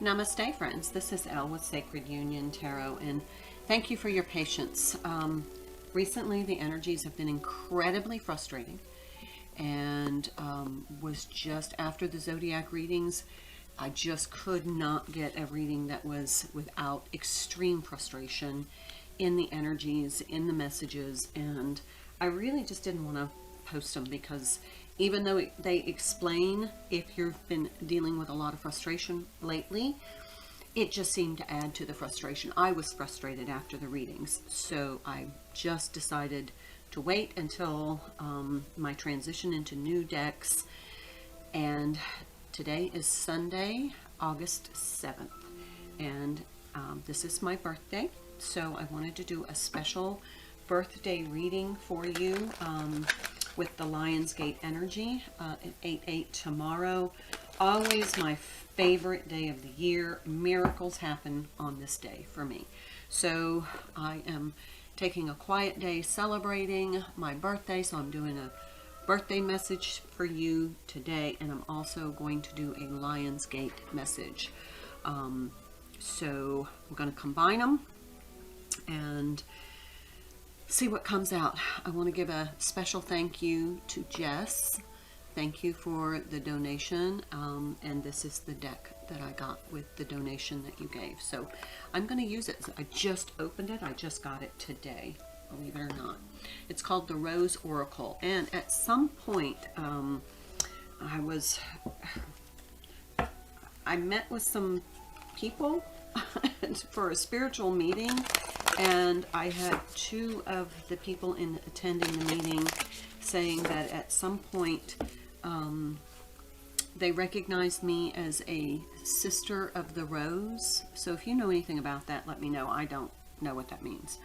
Namaste, friends. This is Elle with Sacred Union Tarot, and thank you for your patience. Recently, the energies have been incredibly frustrating, and was just after the zodiac readings, I just could not get a reading that was without extreme frustration in the energies, in the messages, and I really just didn't want to post them because even though they explain if you've been dealing with a lot of frustration lately, it just seemed to add to the frustration. I was frustrated after the readings, so I just decided to wait until my transition into new decks. And today is Sunday, August 7th, and this is my birthday, so I wanted to do a special birthday reading for you with the Lionsgate energy at 8/8 tomorrow. Always my favorite day of the year. Miracles happen on this day for me. So I am taking a quiet day celebrating my birthday, so I'm doing a birthday message for you today, and I'm also going to do a Lionsgate message. So I'm going to combine them and see what comes out. I want to give a special thank you to Jess. Thank you for the donation, and this is the deck that I got with the donation that you gave. So I'm going to use it. I just opened it. I just got it today, believe it or not. It's called the Rose Oracle, and at some point I met with some people for a spiritual meeting, and I had two of the people in attending the meeting saying that at some point they recognized me as a sister of the rose. So if you know anything about that, let me know. I don't know what that means.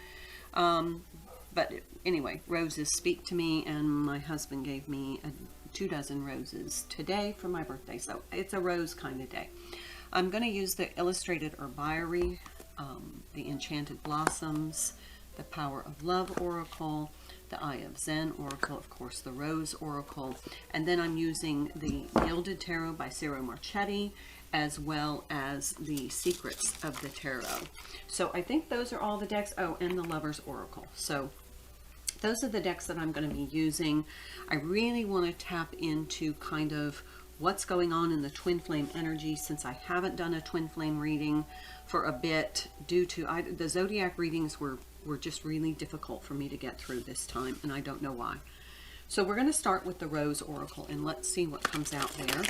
But anyway, roses speak to me, and my husband gave me 24 roses today for my birthday. So it's a rose kind of day. I'm going to use the Illustrated Herbiary, the Enchanted Blossoms, the Power of Love Oracle, the Eye of Zen Oracle, of course the Rose Oracle, and then I'm using the Gilded Tarot by Ciro Marchetti, as well as the Secrets of the Tarot. So I think those are all the decks. Oh, and the Lover's Oracle. So those are the decks that I'm going to be using. I really want to tap into kind of what's going on in the twin flame energy, since I haven't done a twin flame reading for a bit due to the zodiac readings were just really difficult for me to get through this time, and I don't know why. So we're going to start with the Rose Oracle, and let's see what comes out there.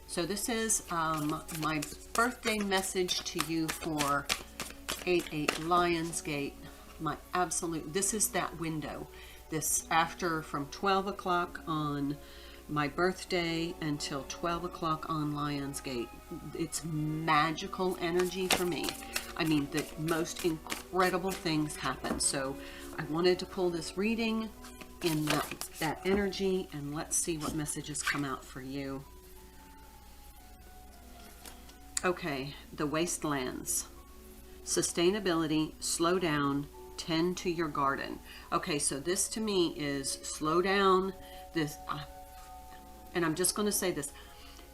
So this is my birthday message to you for 8/8 Lionsgate. My absolute, this is that window. This after from 12 o'clock on my birthday until 12 o'clock on Lionsgate. It's magical energy for me. I mean, the most incredible things happen. So I wanted to pull this reading in that energy, and let's see what messages come out for you. Okay, the Wastelands. Sustainability, slow down, tend to your garden. Okay, so this to me is slow down. This, and I'm just going to say this.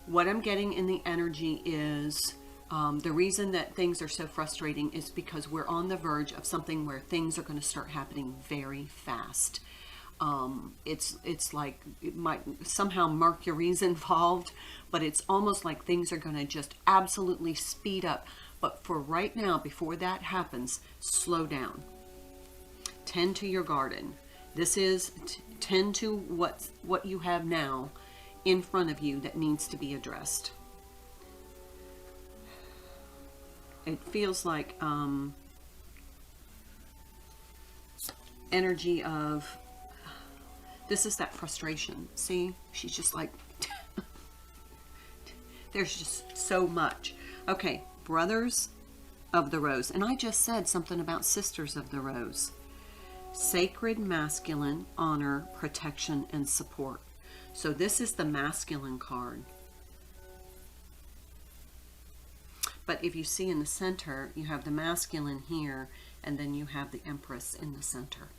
What I'm getting in the energy is the reason that things are so frustrating is because we're on the verge of something where things are going to start happening very fast. It's like it might somehow Mercury's involved, but it's almost like things are going to just absolutely speed up. But for right now, before that happens, slow down. Tend to your garden. This is tend to what you have now in front of you that needs to be addressed. It feels like energy of, this is that frustration. See, she's just like, there's just so much. Okay, Brothers of the Rose. And I just said something about Sisters of the Rose. Sacred masculine, honor, protection, and support. So this is the masculine card. But if you see in the center, you have the masculine here, and then you have the Empress in the center.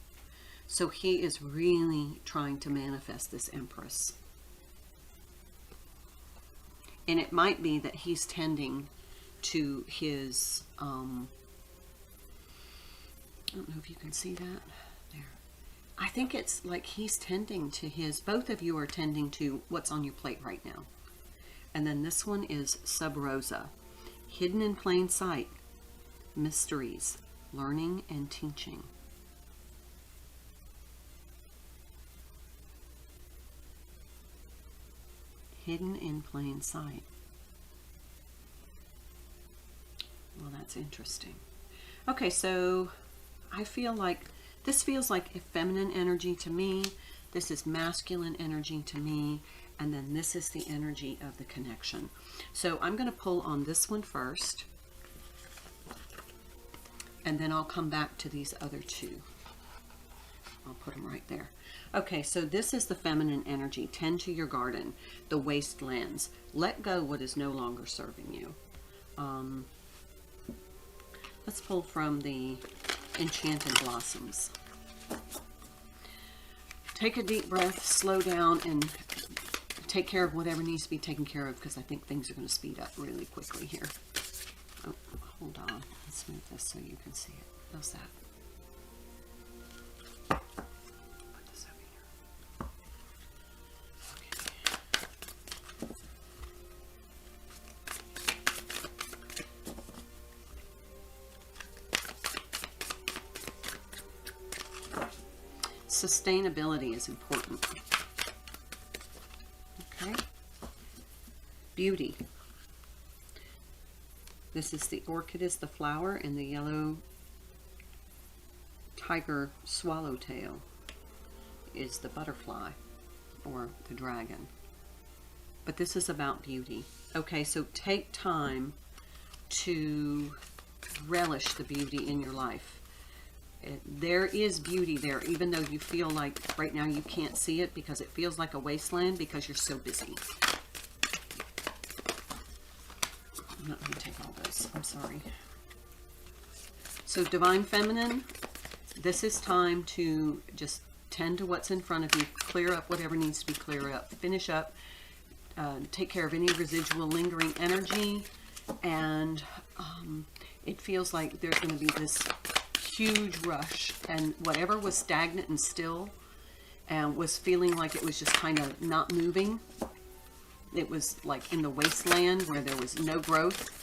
So he is really trying to manifest this Empress. And it might be that he's tending to his, I don't know if you can see that there. I think it's like he's tending to his, both of you are tending to what's on your plate right now. And then this one is Sub Rosa, hidden in plain sight, mysteries, learning and teaching. Hidden in plain sight. Well, that's interesting. Okay, so I feel like this feels like a feminine energy to me. This is masculine energy to me. And then this is the energy of the connection. So I'm going to pull on this one first. And then I'll come back to these other two. I'll put them right there. Okay, so this is the feminine energy. Tend to your garden, the wastelands. Let go what is no longer serving you. Let's pull from the Enchanted Blossoms. Take a deep breath, slow down, and take care of whatever needs to be taken care of, because I think things are going to speed up really quickly here. Oh, hold on. Let's move this so you can see it. How's that? Put this over here. Okay. Sustainability is important. Okay. Beauty. This is the orchid is the flower, and the yellow tiger swallowtail is the butterfly or the dragon. But this is about beauty. Okay, so take time to relish the beauty in your life. There is beauty there, even though you feel like right now you can't see it because it feels like a wasteland because you're so busy. I'm not going to take all this. I'm sorry. So Divine Feminine, this is time to just tend to what's in front of you, clear up whatever needs to be cleared up, finish up, take care of any residual lingering energy, and it feels like there's going to be this huge rush, and whatever was stagnant and still and was feeling like it was just kind of not moving, it was like in the wasteland where there was no growth.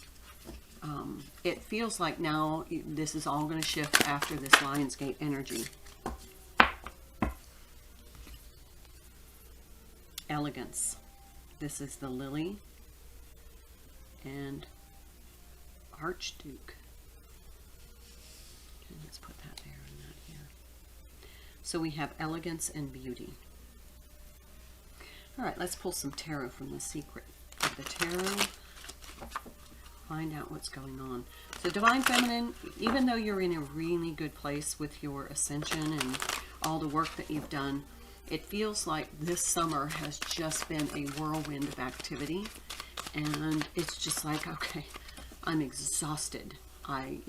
It feels like now this is all going to shift after this Lionsgate energy. Elegance. This is the lily and Archduke. Okay, let's put that there and that here. So we have elegance and beauty. All right, let's pull some tarot from the secret of the tarot. Find out what's going on. So Divine Feminine, even though you're in a really good place with your ascension and all the work that you've done, it feels like this summer has just been a whirlwind of activity. And it's just like, okay, I'm exhausted. I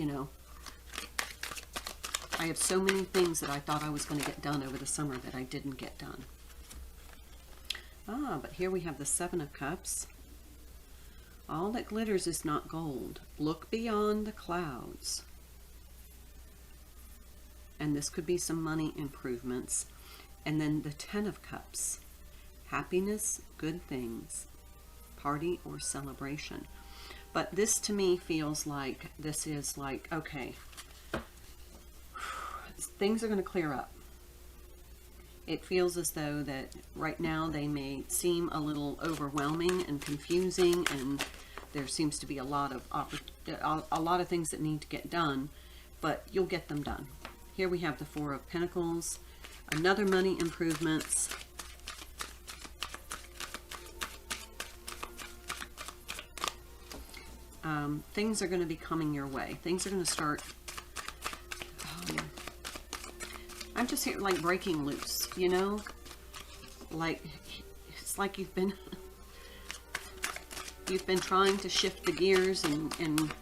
have so many things that I thought I was going to get done over the summer that I didn't get done. But here we have the Seven of Cups. All that glitters is not gold. Look beyond the clouds. And this could be some money improvements. And then the Ten of Cups. Happiness, good things, party or celebration. But this to me feels like this is like, okay, things are going to clear up. It feels as though that right now they may seem a little overwhelming and confusing, and there seems to be a lot of things that need to get done, but you'll get them done. Here we have the Four of Pentacles, another money improvements. Things are going to be coming your way. Things are going to start. I'm just here like breaking loose, you know, like it's like you've been trying to shift the gears and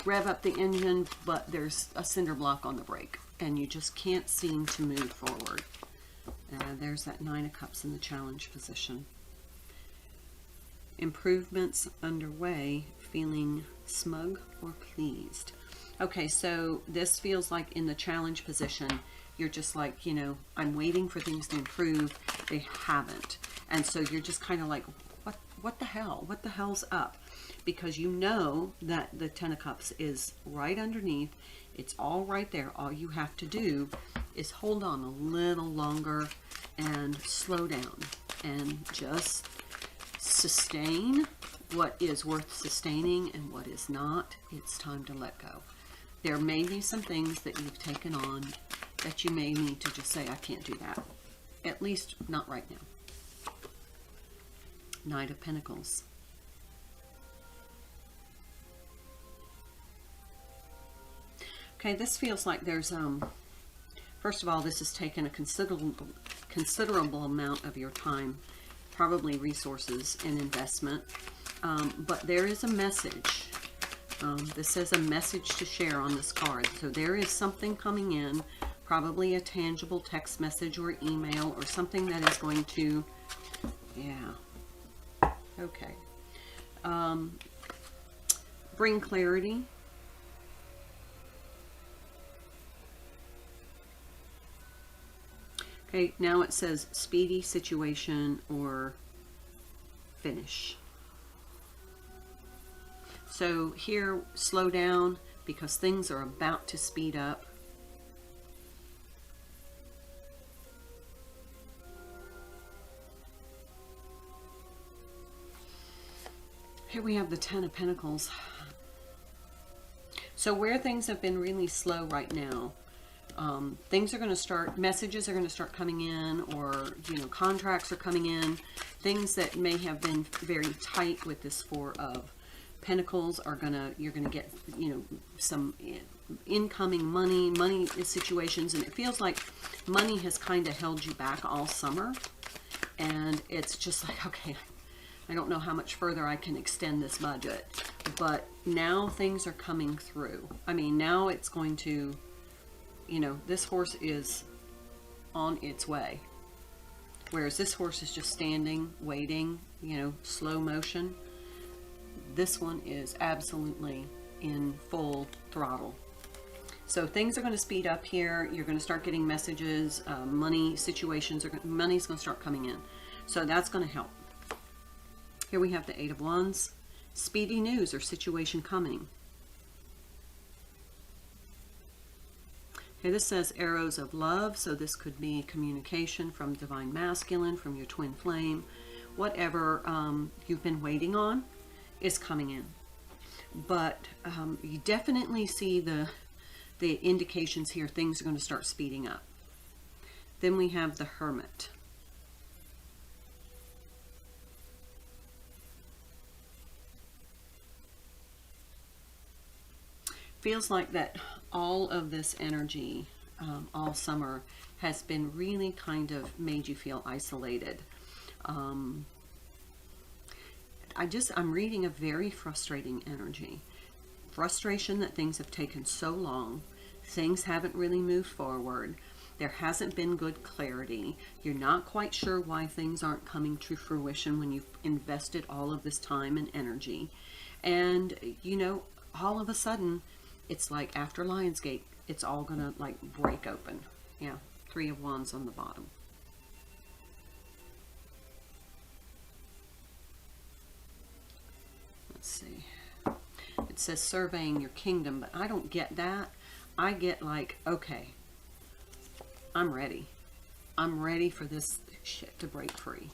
rev up the engine, but there's a cinder block on the brake and you just can't seem to move forward. There's that Nine of Cups in the challenge position. Improvements underway, feeling smug or pleased. Okay, so this feels like in the challenge position, you're just like, you know, I'm waiting for things to improve. They haven't. And so you're just kind of like, what the hell? What the hell's up? Because you know that the Ten of Cups is right underneath. It's all right there. All you have to do is hold on a little longer and slow down and just sustain what is worth sustaining and what is not. It's time to let go. There may be some things that you've taken on that you may need to just say, I can't do that. At least not right now. Knight of Pentacles. Okay, this feels like there's, first of all, this has taken a considerable amount of your time, probably resources and investment, but there is a message. This says a message to share on this card. So there is something coming in, probably a tangible text message or email or something that is going to, yeah, okay. Bring clarity. Okay, now it says speedy situation or finish. So here, slow down because things are about to speed up. Here we have the Ten of Pentacles. So where things have been really slow right now, things are going to start, messages are going to start coming in, or, you know, contracts are coming in. Things that may have been very tight with this Four of Pentacles are you're gonna get, you know, some incoming money situations, and it feels like money has kind of held you back all summer, and it's just like, okay, I don't know how much further I can extend this budget, but now things are coming through. I mean, now it's going to, you know, this horse is on its way, whereas this horse is just standing, waiting, you know, slow motion. This one is absolutely in full throttle. So things are going to speed up here. You're going to start getting messages, money situations, money's going to start coming in. So that's going to help. Here we have the Eight of Wands. Speedy news or situation coming. Okay, this says arrows of love. So this could be communication from Divine Masculine, from your twin flame. Whatever you've been waiting on is coming in, but you definitely see the indications here. Things are going to start speeding up. Then we have the Hermit. Feels like that all of this energy all summer has been really kind of made you feel isolated. I'm reading a very frustrating energy. Frustration that things have taken so long. Things haven't really moved forward. There hasn't been good clarity. You're not quite sure why things aren't coming to fruition when you've invested all of this time and energy. And, you know, all of a sudden, it's like after Lionsgate, it's all gonna like break open. Yeah, Three of Wands on the bottom. Let's see. It says surveying your kingdom, but I don't get that. I get like, okay, I'm ready. I'm ready for this shit to break free.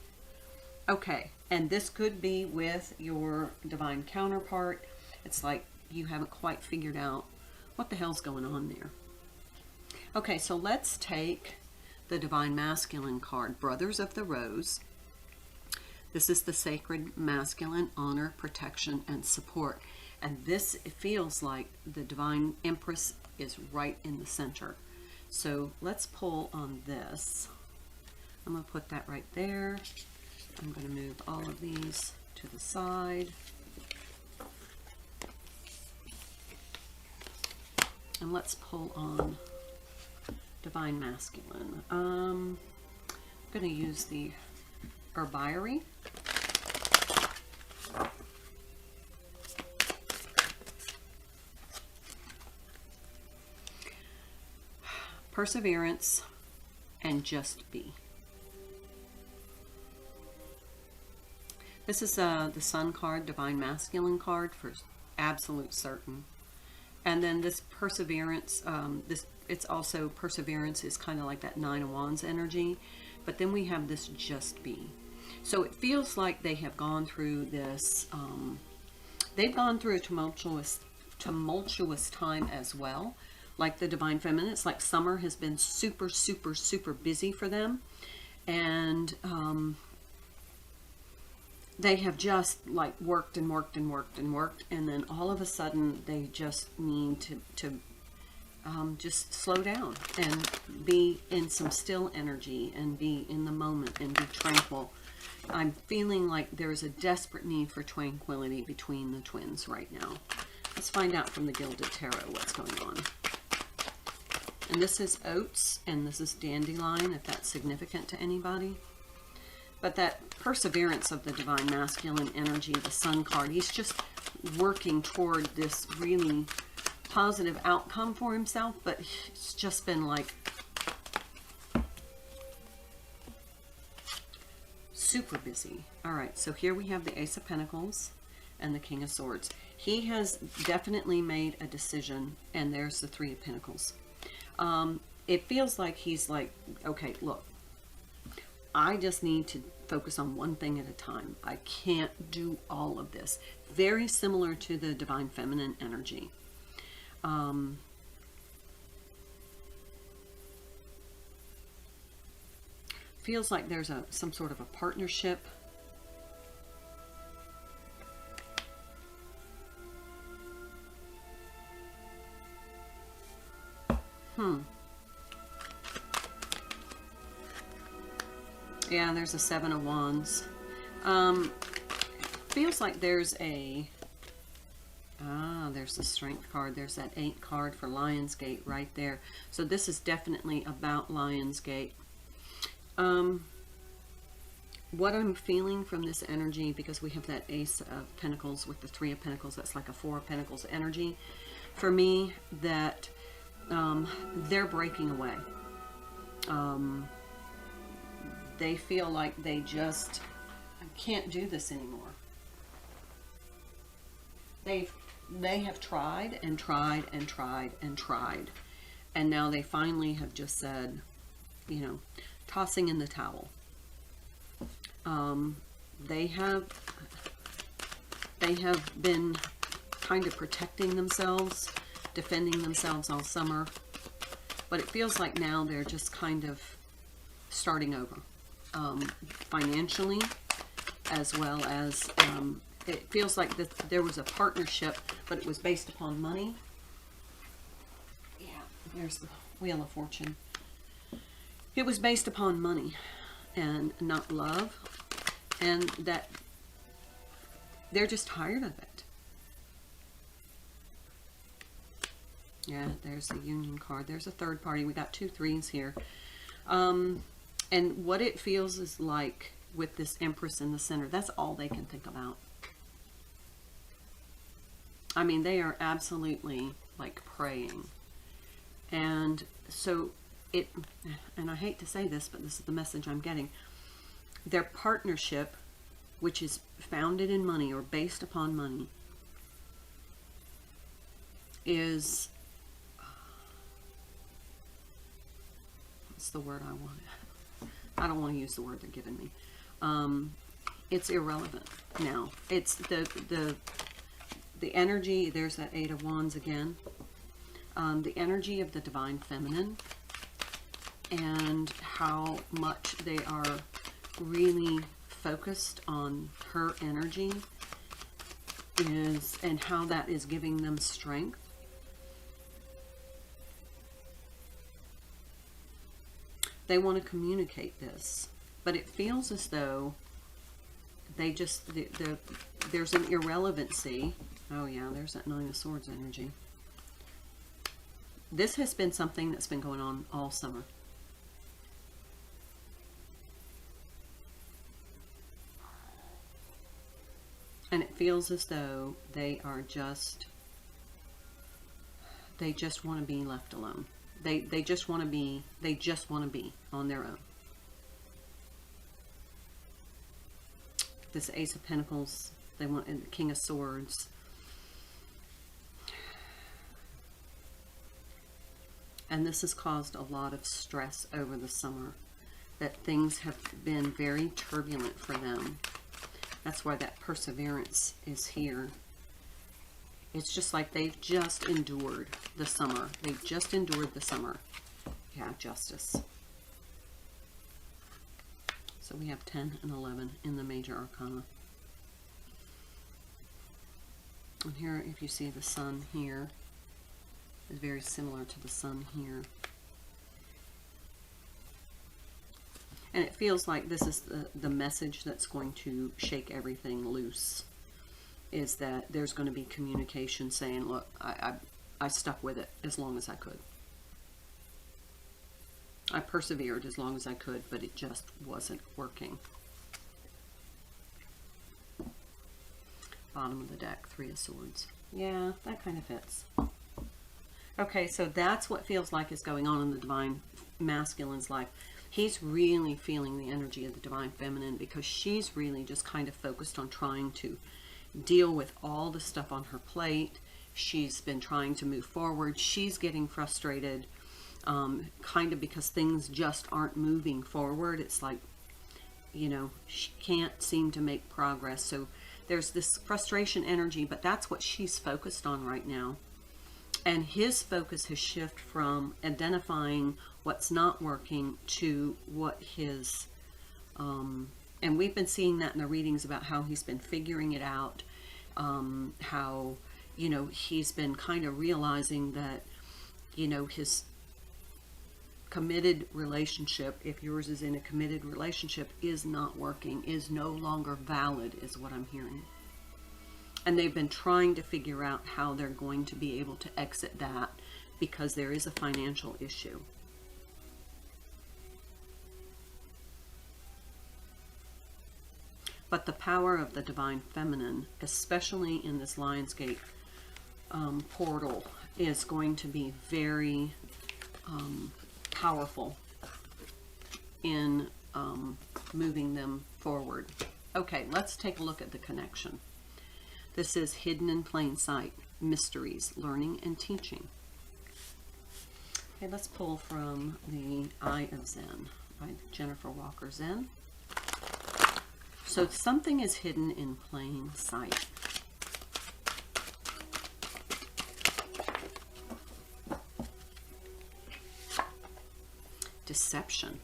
Okay, and this could be with your divine counterpart. It's like you haven't quite figured out what the hell's going on there. Okay, so let's take the Divine Masculine card, Brothers of the Rose. This is the sacred masculine, honor, protection, and support. And this, it feels like the Divine Empress is right in the center. So let's pull on this. I'm going to put that right there. I'm going to move all of these to the side. And let's pull on Divine Masculine. I'm going to use the Herbiary. perseverance, and just be. This is the Sun card, Divine Masculine card, for absolute certain. And then this perseverance, it's also, perseverance is kind of like that Nine of Wands energy. But then we have this just be. So it feels like they have gone through this, they've gone through a tumultuous time as well. Like the Divine Feminine, it's like summer has been super, super, super busy for them. And they have just like worked and worked and worked and worked. And then all of a sudden they just need to just slow down and be in some still energy and be in the moment and be tranquil. I'm feeling like there's a desperate need for tranquility between the twins right now. Let's find out from the Gilded Tarot what's going on. And this is oats and this is dandelion, if that's significant to anybody. But that perseverance of the Divine Masculine energy, the Sun card, he's just working toward this really positive outcome for himself, but it's just been like super busy. All right, so here we have the Ace of Pentacles and the King of Swords. He has definitely made a decision, and there's the Three of Pentacles. It feels like he's like, okay, look, I just need to focus on one thing at a time. I can't do all of this. Very similar to the Divine Feminine energy. Feels like there's some sort of a partnership. Yeah, there's a Seven of Wands. Feels like there's a... there's the Strength card. There's that 8 card for Lionsgate right there. So this is definitely about Lionsgate. What I'm feeling from this energy, because we have that Ace of Pentacles with the Three of Pentacles, that's like a Four of Pentacles energy. For me, that they're breaking away. They feel like they just can't do this anymore. They have tried and tried and tried and tried. And now they finally have just said, you know, tossing in the towel. They have been kind of protecting themselves, defending themselves all summer. But it feels like now they're just kind of starting over. Financially, as well as it feels like that there was a partnership, but it was based upon money. Yeah, there's the Wheel of Fortune. It was based upon money and not love, and that they're just tired of it. Yeah, there's the Union card. There's a third party. We got 2 threes here. And what it feels is like with this Empress in the center, that's all they can think about. I mean, they are absolutely like praying. And so and I hate to say this, but this is the message I'm getting. Their partnership, which is founded in money or based upon money, is, what's the word I want? I don't want to use the word they're giving me. It's irrelevant now. It's the energy. There's that 8 of Wands again. The energy of the Divine Feminine and how much they are really focused on her energy is, and how that is giving them strength. They want to communicate this, but it feels as though they just, there's an irrelevancy. Oh yeah, there's that Nine of Swords energy. This has been something that's been going on all summer. And it feels as though they are just, they just want to be left alone. They just want to be, on their own. This Ace of Pentacles, they want, and the King of Swords. And this has caused a lot of stress over the summer. That things have been very turbulent for them. That's why that perseverance is here. It's just like they've just endured the summer. They've just endured the summer. Yeah, Justice. So we have 10 and 11 in the major arcana. And here, if you see the sun here, is very similar to the sun here. And it feels like this is the message that's going to shake everything loose. Is that there's going to be communication saying, look, I stuck with it as long as I could. I persevered as long as I could, but it just wasn't working. Bottom of the deck, Three of Swords. Yeah, that kind of fits. Okay, so that's what feels like is going on in the Divine Masculine's life. He's really feeling the energy of the Divine Feminine because she's really just kind of focused on trying to deal with all the stuff on her plate. She's been trying to move forward. She's getting frustrated, kind of because things just aren't moving forward. It's like, you know, she can't seem to make progress. So there's this frustration energy, but that's what she's focused on right now. And his focus has shifted from identifying what's not working to what his, and we've been seeing that in the readings about how he's been figuring it out, how, you know, he's been kind of realizing that, you know, his committed relationship, if yours is in a committed relationship, is not working, is no longer valid, is what I'm hearing. And they've been trying to figure out how they're going to be able to exit that because there is a financial issue. But the power of the Divine Feminine, especially in this Lionsgate portal, is going to be very powerful in moving them forward. Okay, let's take a look at the connection. This is Hidden in Plain Sight, Mysteries, Learning and Teaching. Okay, let's pull from the Eye of Zen by Jennifer Walker Zen. So something is hidden in plain sight. Deception.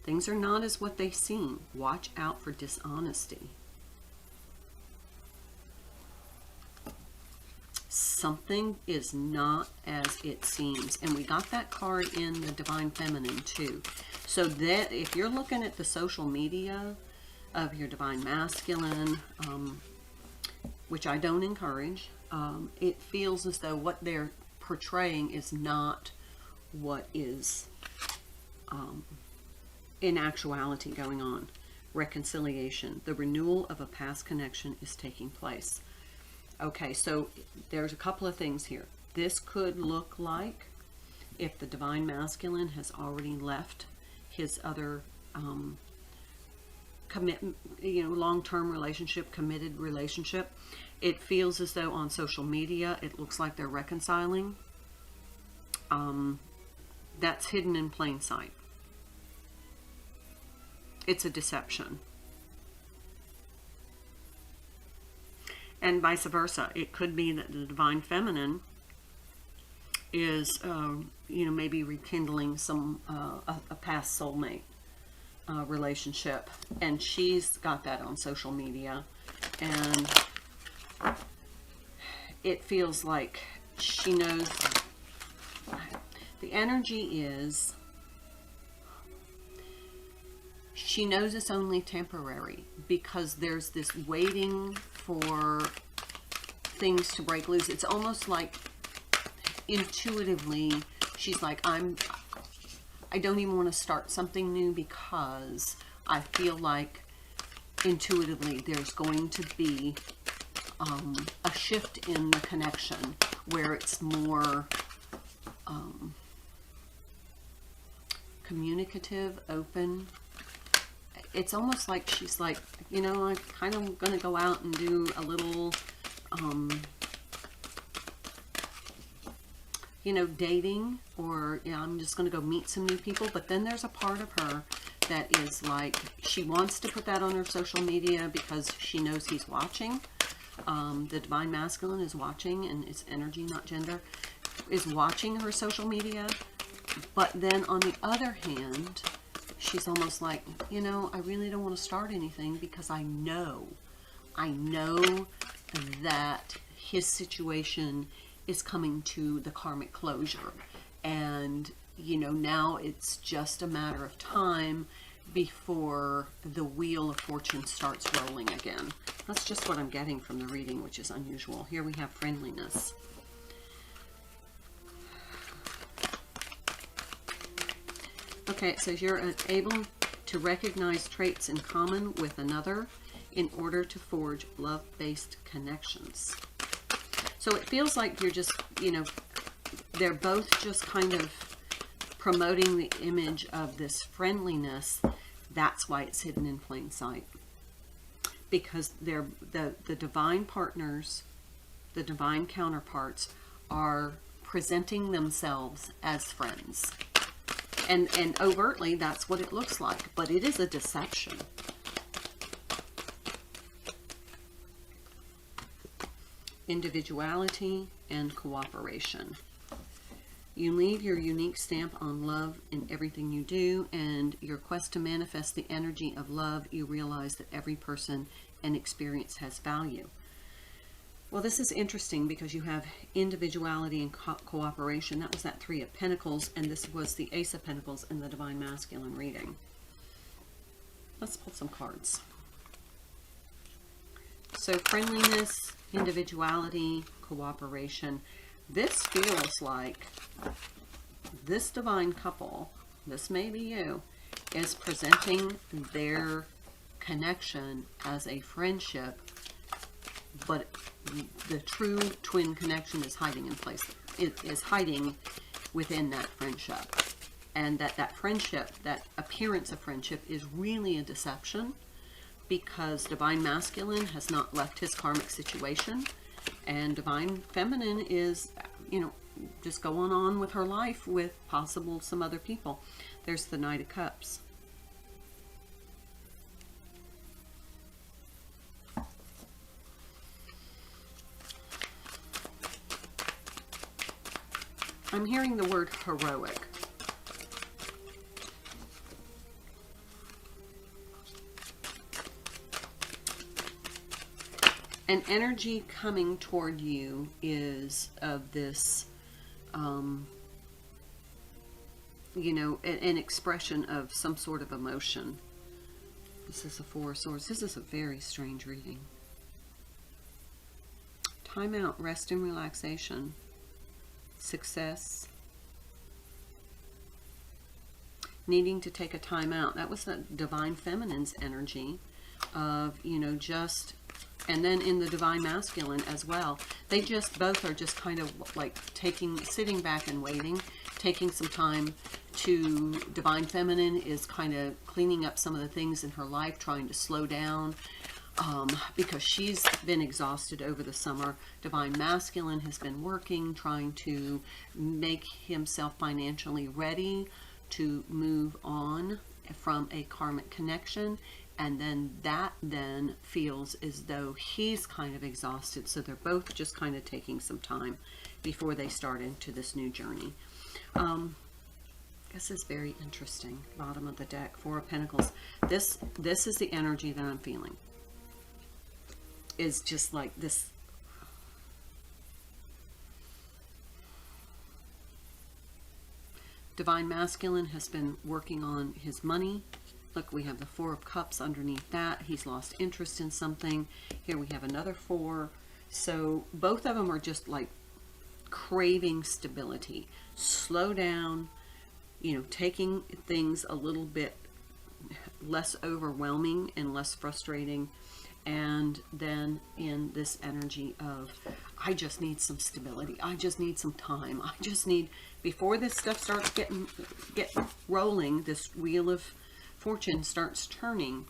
Things are not as what they seem. Watch out for dishonesty. Something is not as it seems. And we got that card in the Divine Feminine too. So that if you're looking at the social media of your Divine Masculine, which I don't encourage, it feels as though what they're portraying is not what is in actuality going on. Reconciliation. The renewal of a past connection is taking place. Okay, so there's a couple of things here. This could look like if the Divine Masculine has already left his other commitment, you know, long-term relationship, committed relationship. It feels as though on social media it looks like they're reconciling. That's hidden in plain sight. It's a deception. And vice versa. It could be that the Divine Feminine is, you know, maybe rekindling some a past soulmate relationship, and she's got that on social media, and it feels like she knows. The energy is she knows it's only temporary because there's this waiting for things to break loose. It's almost like intuitively she's like, I don't even want to start something new because I feel like intuitively there's going to be a shift in the connection where it's more communicative, open. It's almost like she's like, you know, I'm kind of going to go out and do a little, you know, dating, or, you know, I'm just going to go meet some new people. But then there's a part of her that is like, she wants to put that on her social media because she knows he's watching. The Divine Masculine is watching, and it's energy, not gender, is watching her social media. But then on the other hand, she's almost like, you know, I really don't want to start anything because I know that his situation is coming to the karmic closure. And, you know, now it's just a matter of time before the wheel of fortune starts rolling again. That's just what I'm getting from the reading, which is unusual. Here we have friendliness. Okay, it says you're able to recognize traits in common with another in order to forge love-based connections. So it feels like you're just, you know, they're both just kind of promoting the image of this friendliness. That's why it's hidden in plain sight. Because they're the divine partners, the divine counterparts, are presenting themselves as friends. And overtly, that's what it looks like. But it is a deception. Individuality and cooperation. You leave your unique stamp on love in everything you do, and your quest to manifest the energy of love, you realize that every person and experience has value. Well, this is interesting because you have individuality and cooperation. That was that Three of Pentacles, and this was the Ace of Pentacles in the Divine Masculine reading. Let's pull some cards. So friendliness, individuality, cooperation. This feels like this divine couple, this may be you, is presenting their connection as a friendship, but the true twin connection is hiding in place. It is hiding within that friendship. And that friendship, that appearance of friendship, is really a deception, because Divine Masculine has not left his karmic situation, and Divine Feminine is, you know, just going on with her life with possible some other people. There's the Knight of Cups. I'm hearing the word heroic. An energy coming toward you is of this, you know, an expression of some sort of emotion. This is the Four of Swords. This is a very strange reading. Time out, rest and relaxation. Success. Needing to take a time out. That was the Divine Feminine's energy of, you know, just... And then in the Divine Masculine as well, they just both are just kind of like sitting back and waiting, taking some time to... Divine Feminine is kind of cleaning up some of the things in her life, trying to slow down, because she's been exhausted over the summer. Divine Masculine has been working, trying to make himself financially ready to move on from a karmic connection. And then that then feels as though he's kind of exhausted. So they're both just kind of taking some time before they start into this new journey. This is very interesting. Bottom of the deck, Four of Pentacles. This is the energy that I'm feeling. Is just like this. Divine Masculine has been working on his money. Look, we have the Four of Cups underneath that. He's lost interest in something. Here we have another four. So both of them are just like craving stability. Slow down, you know, taking things a little bit less overwhelming and less frustrating. And then in this energy of, I just need some stability. I just need some time. I just need, before this stuff starts get rolling, this wheel of fortune starts turning,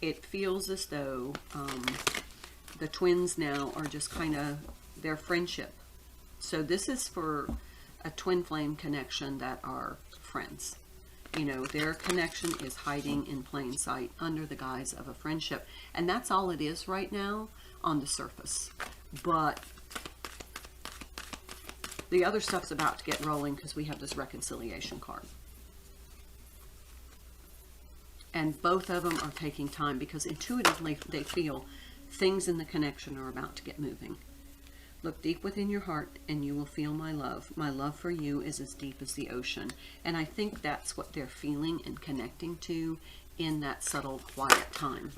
it feels as though the twins now are just kind of their friendship. So this is for a twin flame connection that are friends. You know, their connection is hiding in plain sight under the guise of a friendship. And that's all it is right now on the surface. But the other stuff's about to get rolling because we have this reconciliation card. And both of them are taking time because intuitively they feel things in the connection are about to get moving. Look deep within your heart and you will feel my love. My love for you is as deep as the ocean. And I think that's what they're feeling and connecting to in that subtle, quiet time.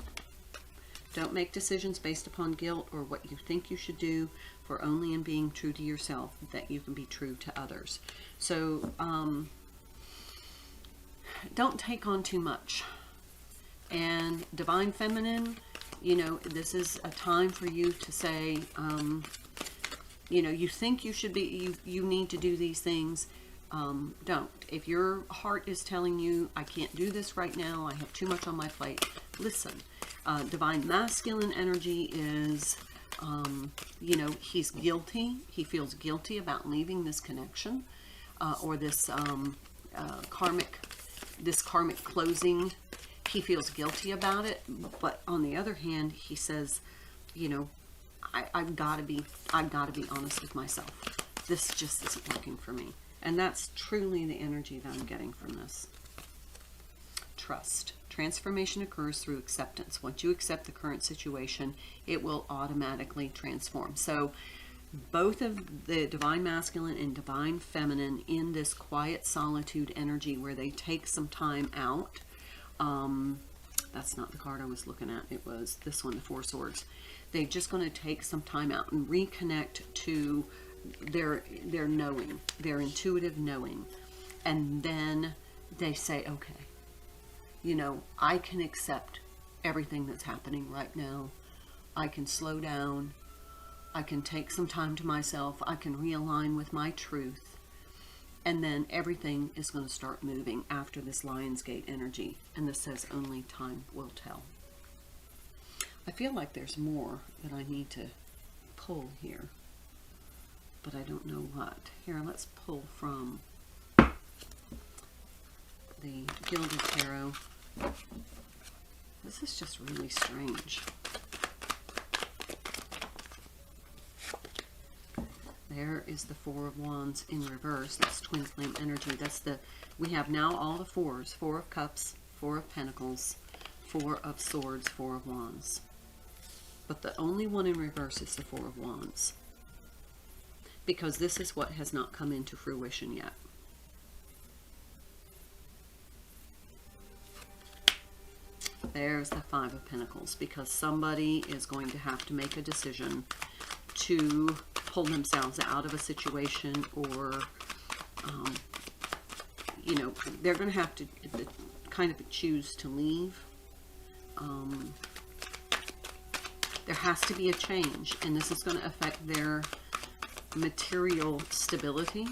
Don't make decisions based upon guilt or what you think you should do, for only in being true to yourself that you can be true to others. So don't take on too much. And Divine Feminine, you know, this is a time for you to say, you know, you think you should be, you need to do these things. Don't. If your heart is telling you, I can't do this right now, I have too much on my plate, listen. Divine Masculine energy is, you know, he's guilty. He feels guilty about leaving this connection or this karmic closing. He feels guilty about it. But on the other hand, he says, you know, I've got to be honest with myself. This just isn't working for me. And that's truly the energy that I'm getting from this. Trust. Transformation occurs through acceptance. Once you accept the current situation, it will automatically transform. So both of the Divine Masculine and Divine Feminine in this quiet solitude energy where they take some time out. That's not the card I was looking at. It was this one, the Four Swords. They're just going to take some time out and reconnect to their knowing, their intuitive knowing. And then they say, okay, you know, I can accept everything that's happening right now. I can slow down. I can take some time to myself. I can realign with my truth. And then everything is going to start moving after this Lionsgate energy. And this says only time will tell. I feel like there's more that I need to pull here, but I don't know what. Here, let's pull from the Gilded Tarot. This is just really strange. There is the Four of Wands in reverse. That's Twin Flame energy. That's the, we have now all the fours. Four of Cups, Four of Pentacles, Four of Swords, Four of Wands. But the only one in reverse is the Four of Wands. Because this is what has not come into fruition yet. There's the Five of Pentacles. Because somebody is going to have to make a decision to pull themselves out of a situation, or, you know, they're going to have to kind of choose to leave. There has to be a change, and this is going to affect their material stability.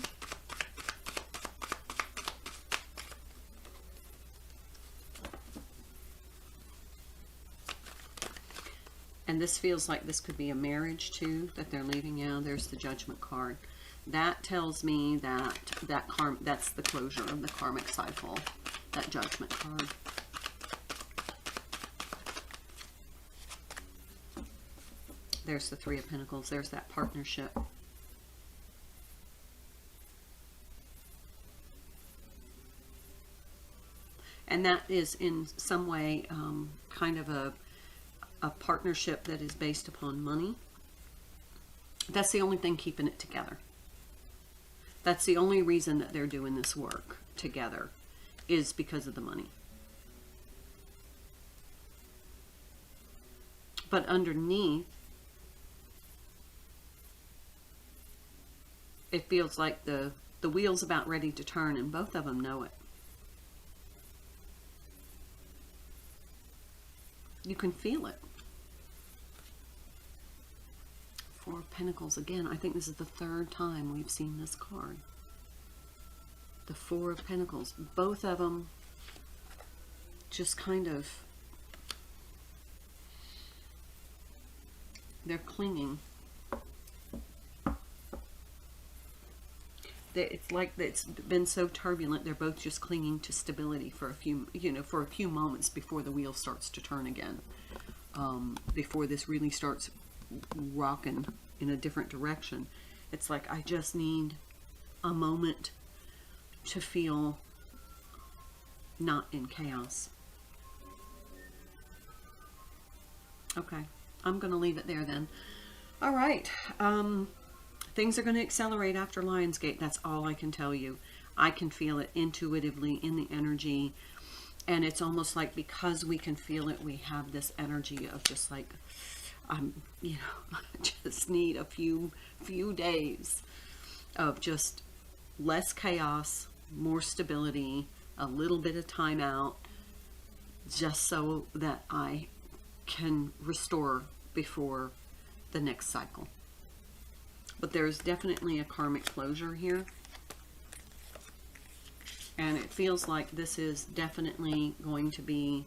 And this feels like this could be a marriage too that they're leaving out. There's the Judgment card. That tells me that that's the closure of the karmic cycle, that Judgment card. There's the Three of Pentacles. There's that partnership. And that is in some way kind of a partnership that is based upon money. That's the only thing keeping it together. That's the only reason that they're doing this work together, is because of the money. But underneath, it feels like the wheel's about ready to turn, and both of them know it. You can feel it. Four of Pentacles. Again, I think this is the third time we've seen this card. The Four of Pentacles. Both of them just kind of, they're clinging. It's like it's been so turbulent, they're both just clinging to stability for a few, for a few moments before the wheel starts to turn again. Before this really starts rocking in a different direction. It's like, I just need a moment to feel not in chaos. Okay, I'm going to leave it there then. All right. Things are going to accelerate after Lionsgate. That's all I can tell you. I can feel it intuitively in the energy. And it's almost like because we can feel it, we have this energy of just like, I just need a few days of just less chaos, more stability, a little bit of time out, just so that I can restore before the next cycle. But there's definitely a karmic closure here. And it feels like this is definitely going to be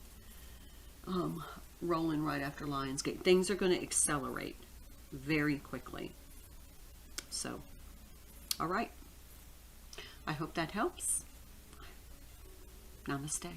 rolling right after Lionsgate. Things are going to accelerate very quickly. So, all right. I hope that helps. Namaste.